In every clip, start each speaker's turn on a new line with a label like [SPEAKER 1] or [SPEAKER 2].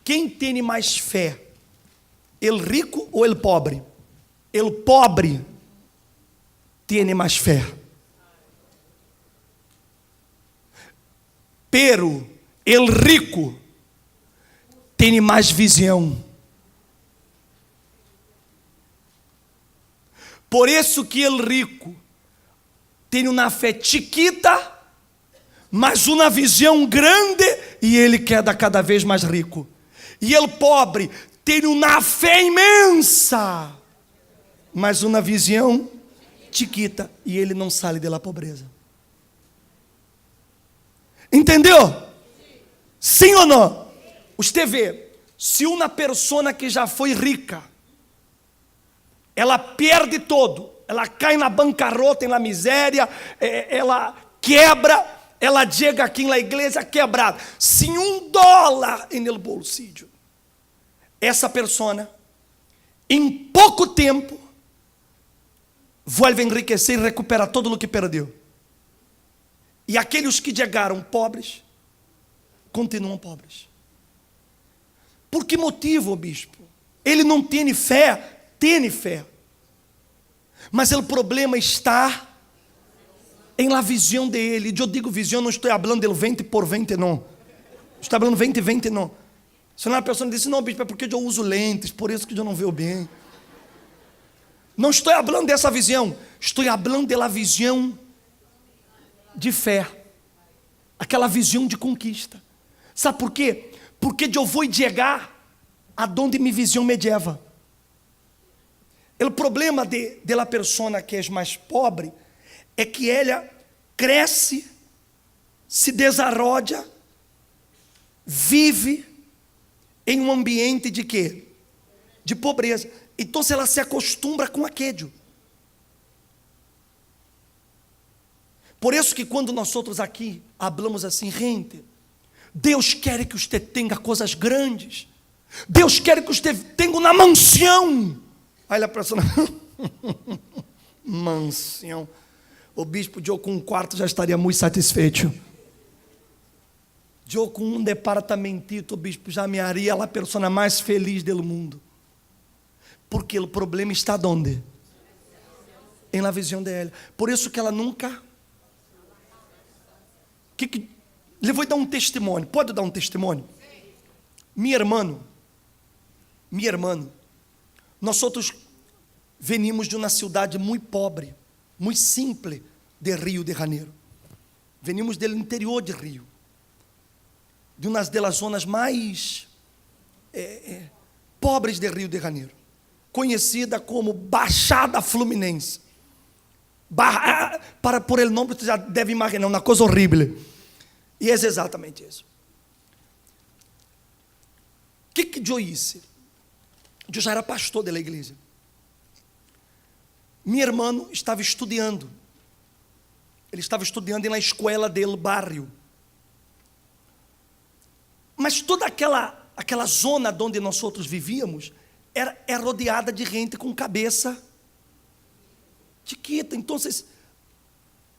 [SPEAKER 1] quem tem mais fé? El rico ou el pobre? El pobre tem mais fé. Pero el rico tem mais visão. Por isso que el rico tem uma fé chiquita, mas uma visão grande, e ele queda cada vez mais rico. E el pobre tem uma fé imensa, mas uma visão chiquita, e ele não sai da pobreza. Entendeu? Sim ou não? Você vê, se uma pessoa que já foi rica, ela perde todo, ela cai na bancarrota, na miséria, ela quebra, ela chega aqui na igreja quebrada, sem $1 no bolsillo. Essa pessoa, em pouco tempo, volta a enriquecer e recupera todo o que perdeu. E aqueles que chegaram pobres, continuam pobres. Por que motivo, bispo? Ele não tem fé. Tem fé, mas o problema está em la visão dele. Eu digo visão, não estou falando del 20 por 20, não. Estou falando 20, não. Se uma pessoa diz, não, bispo, é porque eu uso lentes, por isso que eu não vejo bem. Não estou falando dessa visão, estou falando da visão de fé, aquela visão de conquista. Sabe por quê? Porque eu vou chegar aonde minha visão me leva. O problema de la persona que é mais pobre é que ela cresce, se desarrolla, vive em um ambiente de quê? De pobreza. Então ela se acostumbra com aquilo. Por isso que quando nós outros aqui hablamos assim, gente, Deus quer que você tenha coisas grandes. Deus quer que você tenha uma mansão. Aí a pessoa, mansão. O bispo, eu com um quarto já estaria muito satisfeito. Eu com um departamentito, o bispo já me haria a pessoa mais feliz do mundo. Porque o problema está onde? Em la visão dela. Por isso que ela nunca... Lhe vou dar um testemunho. Pode dar um testemunho? Meu irmão, nós outros venimos de uma cidade muito pobre, muito simples de Rio de Janeiro. Venimos do interior de Rio, de uma das zonas mais pobres de Rio de Janeiro, conhecida como Baixada Fluminense. Por el nome você já deve imaginar, uma coisa horrível. E é exatamente isso. O que eu disse? Eu já era pastor da igreja. Meu irmão estava estudando. Ele estava estudando na escola do bairro. Mas toda aquela zona onde nós outros vivíamos era rodeada de gente com cabeça chiquita. Então,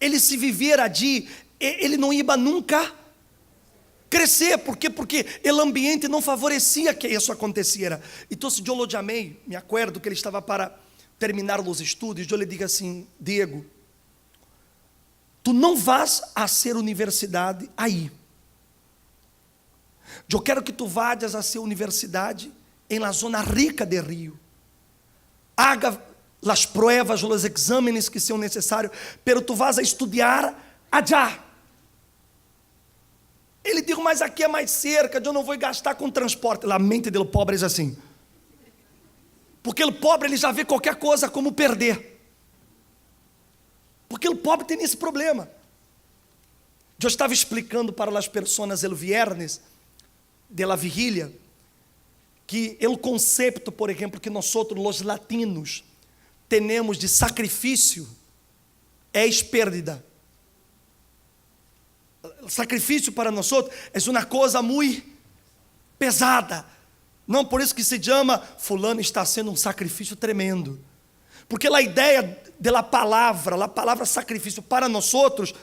[SPEAKER 1] ele se viver ali, ele não ia nunca crescer. Por quê? Porque o ambiente não favorecia que isso acontecesse. Então, se eu lo chamei, me acordo que ele estava para terminar os estudos, eu lhe digo assim, Diego, tu não vas a ser universidade aí. Eu quero que tu vayas a ser universidade em la zona rica de Rio. Haga as pruebas, os exames que são necessários, pero tu vas a estudar allá. Ele diz, mas aqui é mais cerca, eu não vou gastar com transporte. A mente do pobre é assim. Porque o pobre ele já vê qualquer coisa como perder. Porque o pobre tem esse problema. Eu estava explicando para as pessoas el viernes de la vigília que o conceito, por exemplo, que nós outros, os latinos, temos de sacrifício é pérdida. O sacrifício para nós outros é uma coisa muito pesada. Não, por isso que se chama, fulano está sendo um sacrifício tremendo. Porque a ideia da palavra, a palavra sacrifício para nós outros,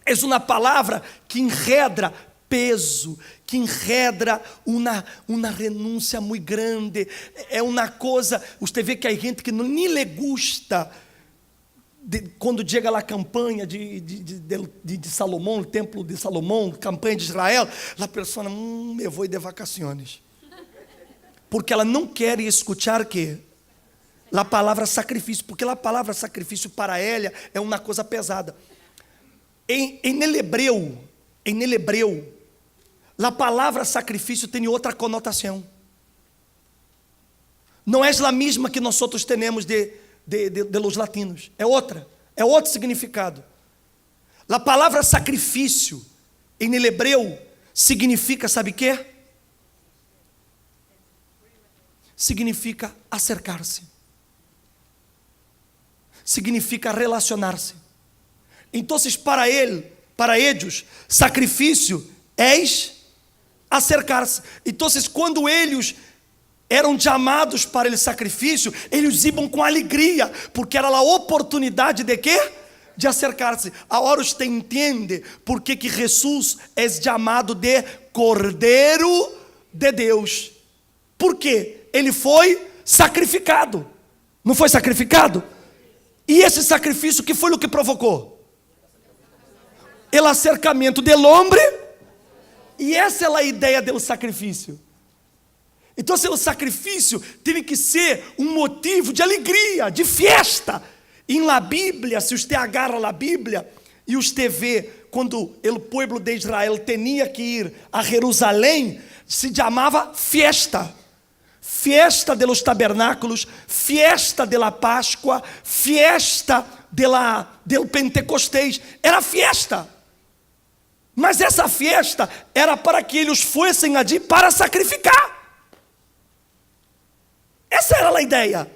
[SPEAKER 1] é uma palavra que enredra peso que enredra uma renúncia muito grande. É uma coisa, você vê que há gente que nem lhe gusta quando chega lá a campanha de Salomão, o templo de Salomão, campanha de Israel, a pessoa, eu vou de vacações. Porque ela não quer escutar que a palavra sacrifício, porque a palavra sacrifício para ela é uma coisa pesada. Em hebreu, a palavra sacrifício tem outra conotação. Não é a mesma que nós outros temos de los latinos. É outro significado. A palavra sacrifício, em hebreu, significa, sabe o quê? Significa acercar-se. Significa relacionar-se. Então, para eles, sacrifício é acercar-se. Então, quando eles eram chamados para o sacrifício, eles iam com alegria, porque era a oportunidade de quê? De acercar-se. Agora você entende por que Jesus é chamado de Cordeiro de Deus. Por quê? Ele foi sacrificado. Não foi sacrificado? E esse sacrifício, que foi o que provocou? O acercamento do homem. E essa é a ideia do sacrifício. Então, o sacrifício tem que ser um motivo de alegria, de festa. E na Bíblia, se você agarra a Bíblia e você vê quando o povo de Israel tinha que ir a Jerusalém, se chamava festa. Fiesta de los tabernáculos, fiesta de la Páscoa, fiesta del Pentecostés. Era festa. Mas essa festa era para que eles fossem ali para sacrificar. Essa era a ideia.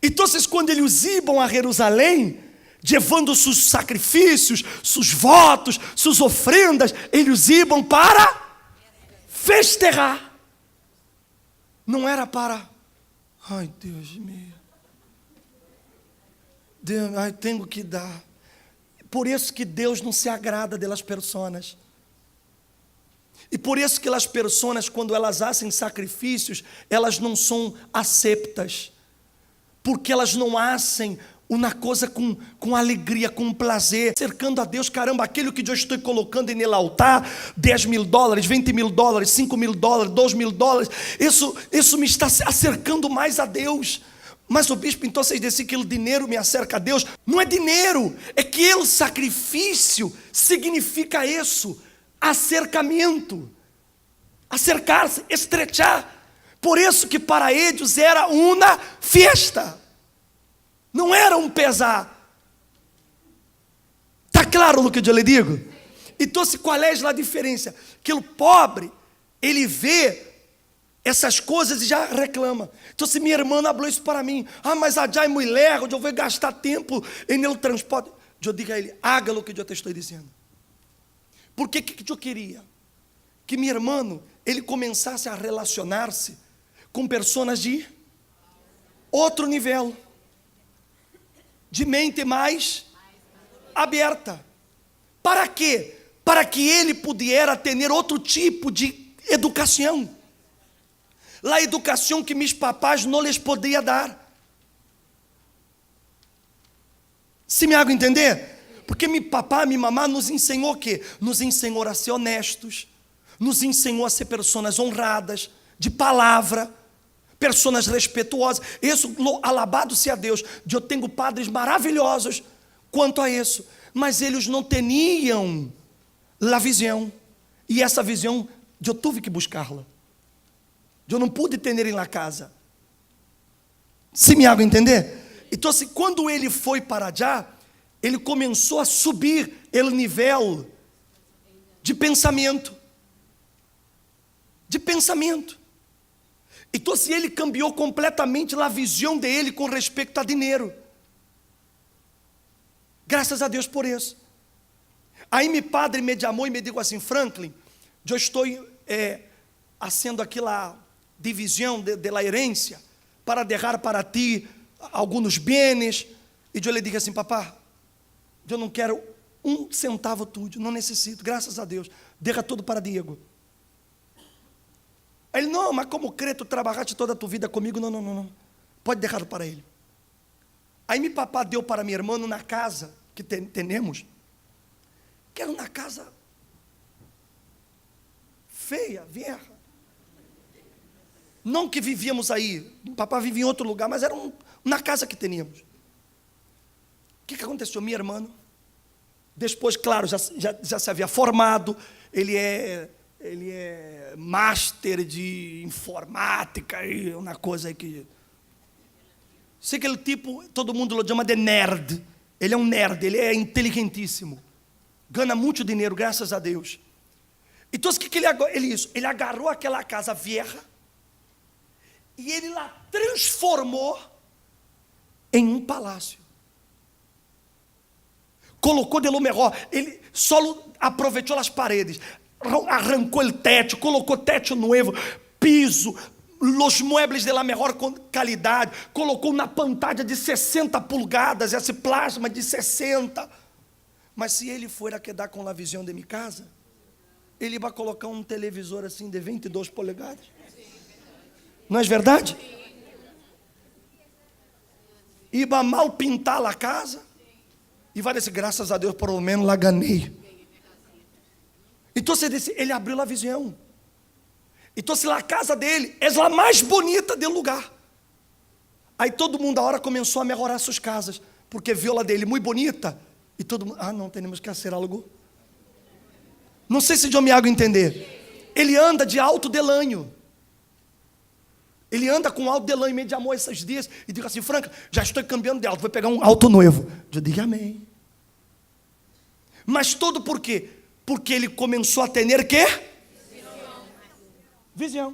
[SPEAKER 1] Então, quando eles iam a Jerusalém, levando seus sacrifícios, seus votos, suas ofrendas, eles iam para festejar. Não era para, ai Deus meu, tenho que dar. Por isso que Deus não se agrada das pessoas. E por isso que as pessoas, quando elas fazem sacrifícios, elas não são aceitas. Porque elas não fazem uma coisa com alegria, com prazer, cercando a Deus. Caramba, aquilo que eu estou colocando no altar, $10,000, $20,000, $5,000, $2,000, isso me está acercando mais a Deus. Mas o bispo, então vocês dizem que o dinheiro me acerca a Deus. Não é dinheiro, é que o sacrifício significa isso, acercamento, acercar-se, estrechar. Por isso que para eles era uma festa, não era um pesar. Está claro o que eu lhe digo? Então, qual é a diferença? Que o pobre, ele vê essas coisas e já reclama. Então, se minha irmã falou isso para mim, mas a já é muito lejos, eu vou gastar tempo no transporte. Eu digo a ele, haga o que eu te estou dizendo. Porque que eu queria? Que meu irmão, ele começasse a relacionar-se com pessoas de outro nível, de mente mais aberta. Para quê? Para que ele pudesse ter outro tipo de educação. A educação que meus papás não lhes podiam dar. Se me hago entender? Porque meu papá, minha mamãe nos ensinou o quê? Nos ensinou a ser honestos, nos ensinou a ser pessoas honradas, de palavra, pessoas respeituosas. Isso, alabado seja Deus, eu tenho padres maravilhosos quanto a isso, mas eles não tinham a visão, e essa visão eu tive que buscá-la. Eu não pude ter em casa. Se me hago entender? Então, quando ele foi para allá, ele começou a subir o nível de pensamento. De pensamento. Então, ele cambiou completamente a visão dele com respeito a dinheiro. Graças a Deus por isso. Aí meu padre me chamou e me disse assim, Franklin, eu estou fazendo aquela divisão da herência para deixar para ti alguns bens. E eu lhe disse assim, papá, eu não quero um centavo tuyo, não necessito, graças a Deus. Deja tudo para Diego. Ele, não, mas como crê, tu trabalhaste toda a tua vida comigo, não. Pode deixar para ele. Aí meu papá deu para meu irmão na casa que temos, que era uma casa feia, vieja. Não que vivíamos aí, o papá vivia em outro lugar, mas era uma casa que tínhamos. O que aconteceu? Meu irmão, depois, claro, já se havia formado, ele é master de informática e uma coisa aí que... Sei que aquele tipo, todo mundo o chama de nerd. Ele é um nerd, ele é inteligentíssimo. Ganha muito dinheiro, graças a Deus. Então, o que ele fez? Ele agarrou aquela casa vieja e ele la transformou em um palácio. Colocou de lo melhor, ele só aproveitou as paredes, arrancou o teto, colocou teto novo, piso, os muebles de la melhor qualidade, colocou na pantalla de 60 polegadas, esse plasma de 60. Mas se ele for a quedar com a visão de minha casa, ele vai colocar um televisor assim de 22 polegadas. Não é verdade? E vai mal pintar a casa, e vai dizer, graças a Deus, por lo menos lá ganhei. Então ele abriu a visão. Então, se a casa dele é a mais bonita do lugar. Aí todo mundo, a hora, começou a melhorar suas casas, porque viu a dele muito bonita, e todo mundo, não, temos que fazer algo. Não sei se eu me hago entender. Ele anda de alto delanho. Ele anda com alto delanho, meio de amor esses dias, e digo assim, Franca, já estou cambiando de alto, vou pegar um alto novo. Eu digo, amém. Mas todo por quê? Porque ele começou a ter quê? Visão.